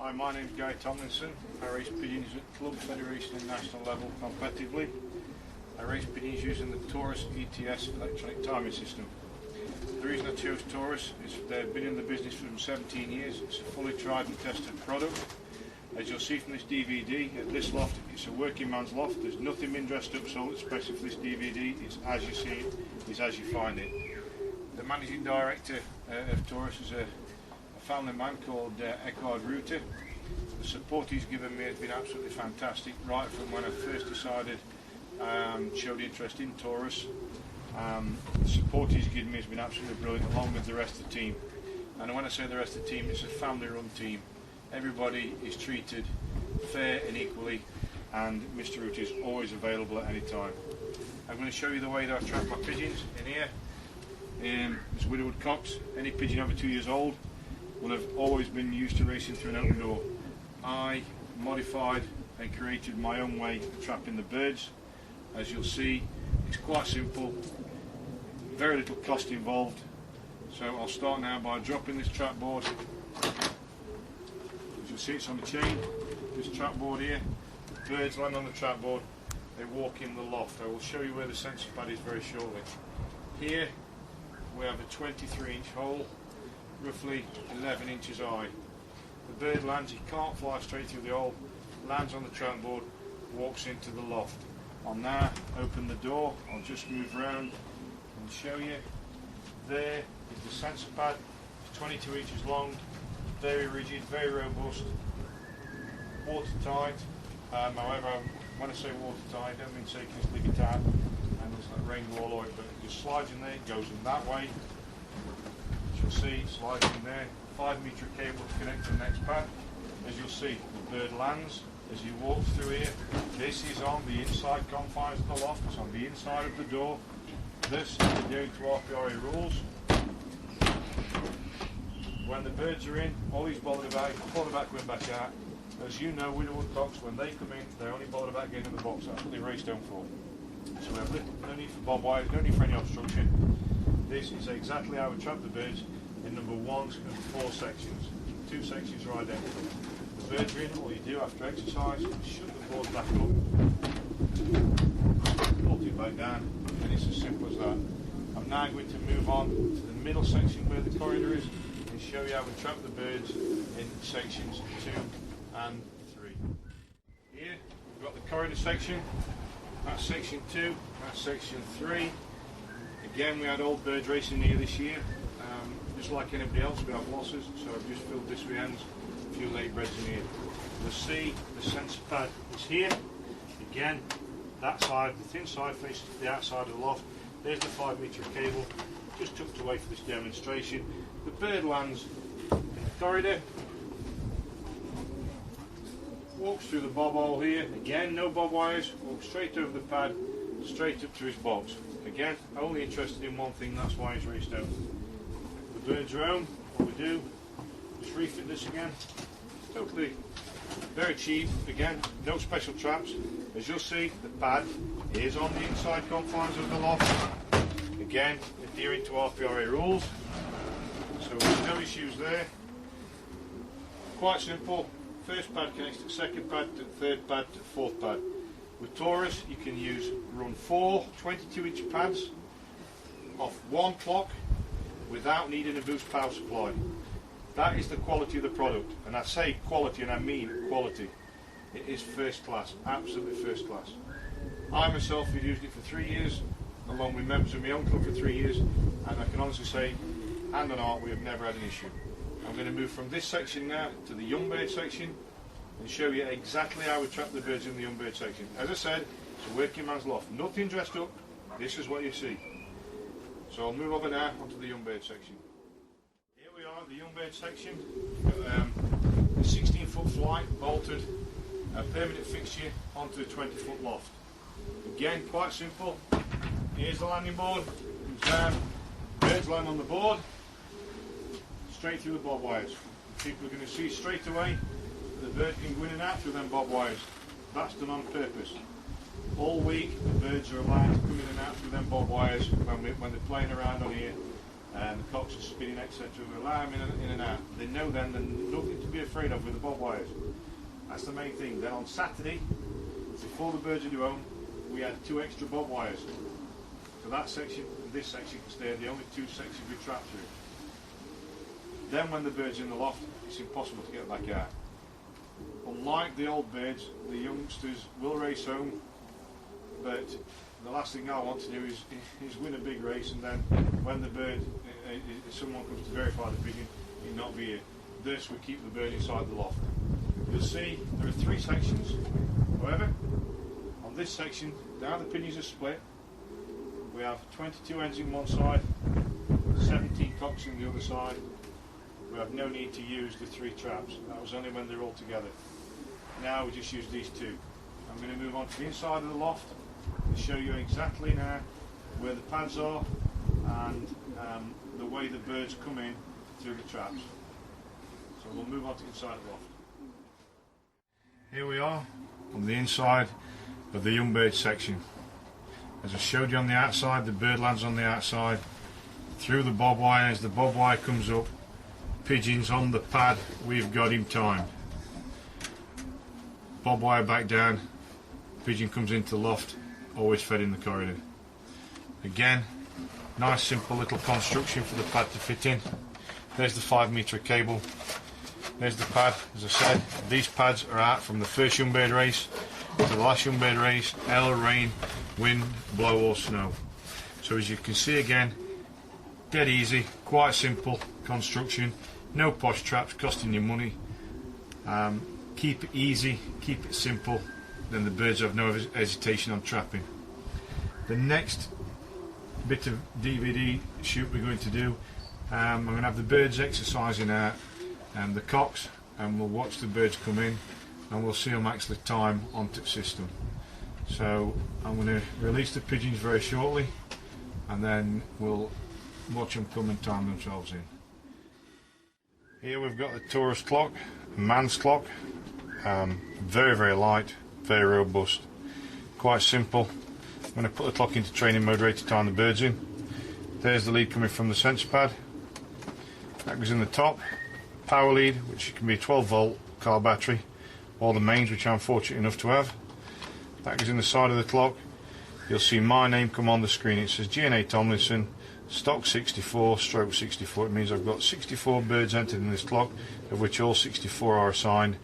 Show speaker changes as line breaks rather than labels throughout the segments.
Hi, my name is Guy Tomlinson. I race pigeons at club, federation and national level competitively. I race pigeons using the TauRIS ETS electronic timing system. The reason I chose TauRIS is they've been in the business for 17 years. It's a fully tried and tested product. As you'll see from this DVD, at this loft, it's a working man's loft. There's nothing been dressed up, sold expressly for this DVD. It's as you see it, it's as you find it. The managing director of TauRIS is a family man called Eckhard Reuter. The support he's given me has been absolutely fantastic, right from when I first decided, showed interest in TauRIS. The support he's given me has been absolutely brilliant, along with the rest of the team. And when I say the rest of the team, it's a family-run team. Everybody is treated fair and equally, and Mr. Reuter is always available at any time. I'm going to show you the way that I trap my pigeons in here. This widowwood cocks, any pigeon over 2 years old will have always been used to racing through an open door. I modified and created my own way of trapping the birds. As you'll see, it's quite simple, very little cost involved. So I'll start now by dropping this trap board. As you'll see, it's on the chain. This trap board here, the birds land on the trap board, they walk in the loft. I will show you where the sensor pad is very shortly. Here we have a 23-inch hole, roughly 11 inches high. The bird lands, he can't fly straight through the hole, lands on the trap board, walks into the loft. I'll now open the door, I'll just move around and show you. There is the sensor pad, it's 22 inches long, very rigid, very robust, watertight. However, when I say watertight, I don't mean so you can just leave it out and it's like rain all over it, but it just slides in there, it goes in that way. You'll see it slides in there, 5 metre cable to connect to the next pad. As you'll see, the bird lands as he walks through here. This is on the inside confines of the loft, it's on the inside of the door. This is adhering to RPRA rules. When the birds are in, all he's bothered about is pulling back, going back out. As you know, widowwood cocks, when they come in, they're only bothered about getting in the box. That's what they race down for. So we have no need for bob wires, no need for any obstruction. This is exactly how we trap the birds in number 1 and 4 sections. 2 sections are identical. The birds are in, all you do after exercise is shut the board back up, bolt it back down, and it's as simple as that. I'm now going to move on to the middle section where the corridor is and show you how we trap the birds in sections 2 and 3. Here we've got the corridor section, that's section 2, that's section 3. Again, we had old birds racing here this year. Just like anybody else, we have losses, so I've just filled this with hens, a few late breds in here. You'll see the sensor pad is here. Again, that side, the thin side faces the outside of the loft. There's the 5 metre cable, just tucked away for this demonstration. The bird lands in the corridor, walks through the bob hole here. Again, no bob wires, walks straight over the pad, straight up to his box. Again, only interested in one thing, that's why he's raced out. The birds are home, what we do, just refit this again, totally, very cheap, again, no special traps. As you'll see, the pad is on the inside confines of the loft, again, adhering to RPRA rules, so there's no issues there. Quite simple, first pad connects to the second pad, to the third pad, to the fourth pad. With TauRIS, you can run 4 22-inch pads off 1 clock without needing a boost power supply. That is the quality of the product, and I say quality and I mean quality. It is first class, absolutely first class. I myself have used it for 3 years, along with members of my own club for 3 years, and I can honestly say, hand on heart, we have never had an issue. I'm going to move from this section now to the young bird section and show you exactly how we trap the birds in the young bird section. As I said, it's a working man's loft, nothing dressed up, this is what you see. So I'll move over now onto the young bird section. Here we are, the young bird section. A 16-foot flight bolted, a permanent fixture onto a 20-foot loft. Again, quite simple. Here's the landing board, comes down, birds land on the board, straight through the bob wires. People are going to see straight away the bird can go in and out through them bob wires. That's done on purpose. All week the birds are allowed to come in and out through them bob wires when they're playing around on here. and the cocks are spinning, etc. We allow them in and out. They know then there's nothing to be afraid of with the bob wires. That's the main thing. Then on Saturday, before the birds are due home, we had 2 extra bob wires. So that section and this section can stay the only 2 sections we trap through. Then when the birds are in the loft, it's impossible to get back out. Unlike the old birds, the youngsters will race home, but the last thing I want to do is win a big race, and then when the bird, if someone comes to verify the pigeon, it not be here. Thus we keep the bird inside the loft. You'll see there are 3 sections. However, on this section, now the pigeons are split. We have 22 hens in one side, 17 cocks in the other side. We have no need to use the 3 traps. That was only when they're all together. Now we just use these 2. I'm going to move on to the inside of the loft and show you exactly now where the pads are and the way the birds come in through the traps. So we'll move on to the inside of the loft. Here we are on the inside of the young bird section. As I showed you on the outside, the bird lands on the outside through the bob wire. As the bob wire comes up, pigeons on the pad, we've got him timed. Bob wire back down, pigeon comes into the loft, always fed in the corridor. Again, nice simple little construction for the pad to fit in. There's the 5 metre cable. There's the pad. As I said, these pads are out from the first young bird race to the last young bird race, hail, rain, wind, blow or snow. So as you can see again, dead easy, quite simple construction, no posh traps costing you money. Keep it easy, keep it simple, then the birds have no hesitation on trapping. The next bit of DVD shoot we're going to do, I'm going to have the birds exercising out and the cocks, and we'll watch the birds come in and we'll see them actually time onto the system. So I'm going to release the pigeons very shortly and then we'll watch them come and time themselves in. Here we've got the TauRIS clock, a man's clock, very, very light, very robust, quite simple. I'm going to put the clock into training mode ready to time the birds in. There's the lead coming from the sensor pad. That goes in the top. Power lead, which can be a 12 volt car battery, or the mains, which I'm fortunate enough to have. That goes in the side of the clock. You'll see my name come on the screen. It says G&A Tomlinson, stock 64, stroke 64. It means I've got 64 birds entered in this clock, of which all 64 are assigned.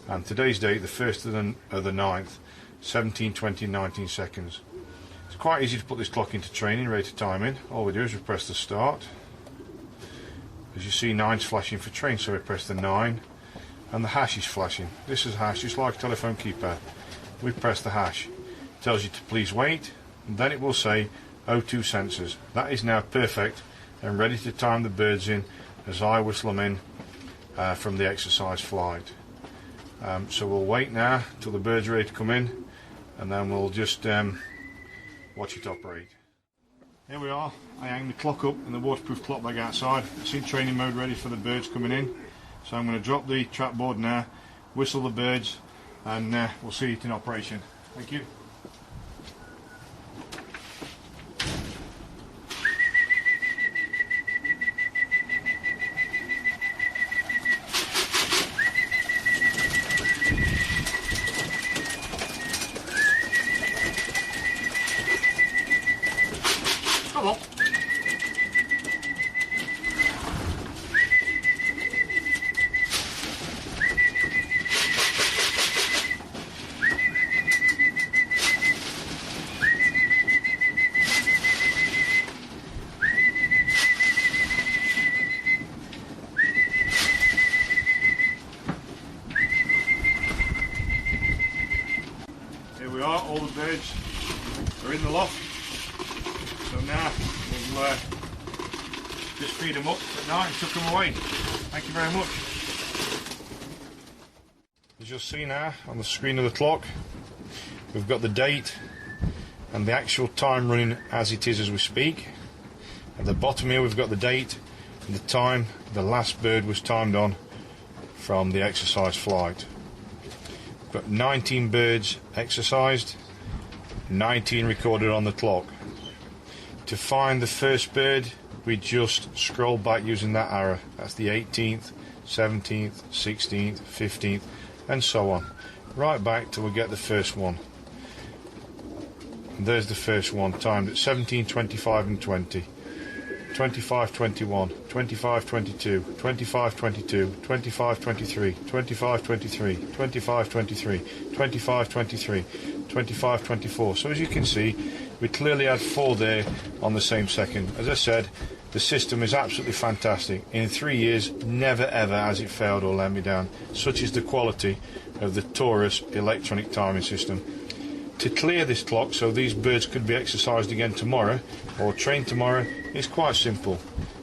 And today's date, the 1st of the 9th, 17, 20, 19 seconds. It's quite easy to put this clock into training, ready to time in. All we do is we press the start. As you see, 9's flashing for train, so we press the 9, and the hash is flashing. This is hash, just like a telephone keypad. We press the hash. It tells you to please wait, and then it will say O2 sensors. That is now perfect and ready to time the birds in as I whistle them in from the exercise flight. So we'll wait now till the birds are ready to come in, and then we'll just watch it operate. Here we are. I hang the clock up in the waterproof clock bag outside. It's in training mode ready for the birds coming in. So I'm going to drop the trap board now, whistle the birds, and we'll see it in operation. Thank you. Come on. Here we are, all the birds are in the loft. So now we'll just feed them up at night and tuck them away. Thank you very much. As you'll see now on the screen of the clock, we've got the date and the actual time running as it is as we speak. At the bottom here we've got the date and the time the last bird was timed on from the exercise flight. We've got 19 birds exercised, 19 recorded on the clock. To find the first bird we just scroll back using that arrow. That's the 18th, 17th, 16th, 15th, and so on, right back till we get the first one. And there's the first one, timed at 17, 25 and 20. 25, 21, 25, 22, 25, 22, 25, 23, 25, 23, 25, 23, 25, 23, 25, 24. So as you can see, we clearly had 4 there on the same second. As I said, the system is absolutely fantastic. In 3 years, never ever has it failed or let me down. Such is the quality of the TauRIS electronic timing system. To clear this clock so these birds could be exercised again tomorrow or trained tomorrow is quite simple.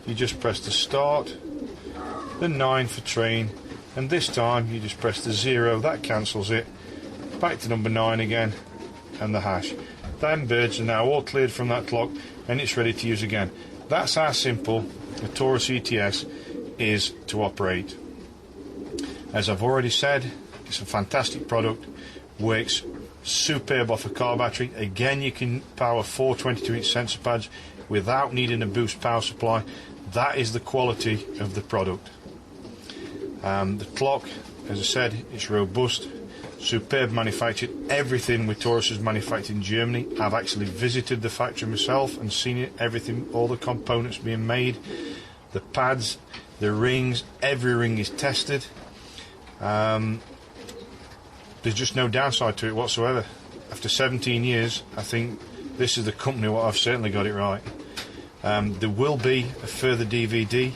You just press the start, the 9 for train, and this time you just press the 0, that cancels it, back to number 9 again, and the hash. Them birds are now all cleared from that clock and it's ready to use again. That's how simple the TauRIS ETS is to operate. As I've already said, it's a fantastic product, works superb off a car battery. Again, you can power 4 22-inch sensor pads without needing a boost power supply. That is the quality of the product. The clock, as I said, it's robust, superb manufactured. Everything with TauRIS is manufactured in Germany. I've actually visited the factory myself and seen it, everything, all the components being made, the pads, the rings, every ring is tested. There's just no downside to it whatsoever. After 17 years, I think this is the company where I've certainly got it right. There will be a further DVD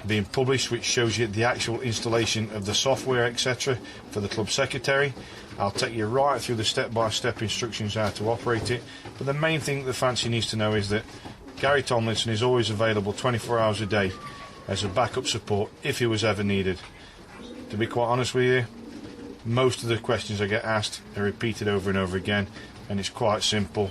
being published which shows you the actual installation of the software, etc. for the club secretary. I'll take you right through the step-by-step instructions how to operate it. But the main thing that the Fancy needs to know is that Gary Tomlinson is always available 24 hours a day as a backup support if he was ever needed. To be quite honest with you, most of the questions I get asked are repeated over and over again, and it's quite simple.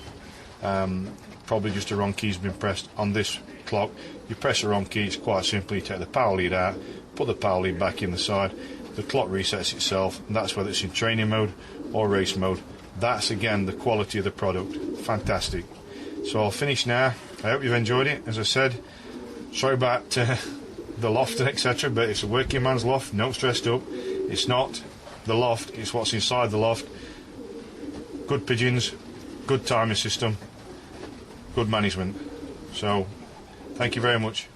Probably just a wrong key's been pressed on this clock. You press the wrong key, it's quite simple. You take the power lead out, put the power lead back in the side, the clock resets itself, and that's whether it's in training mode or race mode. That's again the quality of the product. Fantastic. So I'll finish now. I hope you've enjoyed it. As I said, sorry about the loft and etc., but it's a working man's loft, no stressed up. It's not the loft, it's what's inside the loft. Good pigeons, good timing system, good management. So thank you very much.